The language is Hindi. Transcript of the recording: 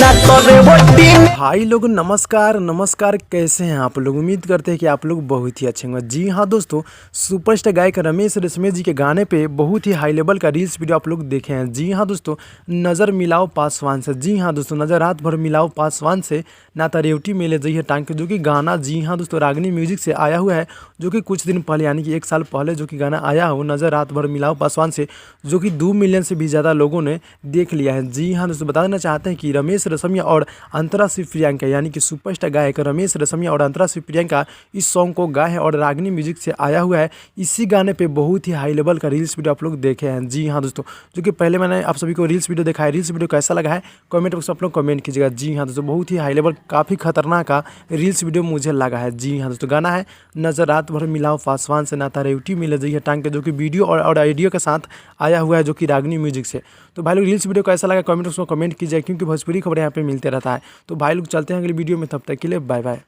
भाई लोग नमस्कार नमस्कार, कैसे हैं आप लोग। उम्मीद करते हैं कि आप लोग बहुत ही अच्छे होंगे। जी हाँ दोस्तों, सुपरस्टार गायक रमेश रेशमिया जी के गाने पे बहुत ही हाई लेवल का रील्स वीडियो आप लोग देखे हैं। जी हाँ दोस्तों, नज़र मिलाओ पासवान से। जी हाँ दोस्तों, नज़र रात भर मिलाओ पासवान से, ना रेवटी मेले जइए टांग के, जो कि गाना जी हाँ दोस्तों रागनी म्यूजिक से आया हुआ है। जो कि कुछ दिन पहले यानी कि 1 साल पहले जो कि गाना आया हो, नज़र रात भर मिलाओ पासवान से, जो कि 2 मिलियन से भी ज़्यादा लोगों ने देख लिया है। जी हाँ दोस्तों, बता देना चाहते हैं कि रमेश रेशमिया और अंतरा शिव प्रियंका यानी कि सुपरस्टार गायक रमेश रेशमिया और अंतरा शिव प्रियंका इस सॉन्ग को गाए हैं और रागनी म्यूजिक से आया हुआ है। इसी गाने पे बहुत ही हाई लेवल का रील्स वीडियो आप लोग देखे हैं। जी हाँ दोस्तों, जो कि पहले मैंने आप सभी को रील्स वीडियो दिखाया, रील्स वीडियो कैसा लगा है कमेंट बॉक्स में आप लोग कमेंट कीजिएगा। जी हाँ दोस्तों, बहुत ही हाई लेवल काफ़ी खतरनाक का रील्स वीडियो मुझे लगा है। जी हाँ दोस्तों, गाना है नज़र रात भर मिलाओ पासवान से, नाता रेवटी मिले जइए टांग के, जो कि वीडियो और ऑडियो के साथ आया हुआ है, जो कि रागनी म्यूजिक से। तो भाई लोग रील्स वीडियो कैसा लगा कमेंट बॉक्स में कमेंट कीजिए, क्योंकि भोजपुरी खबरें यहाँ पे मिलते रहता है। तो भाई लोग चलते हैं अगली वीडियो में, तब तक के लिए बाय बाय।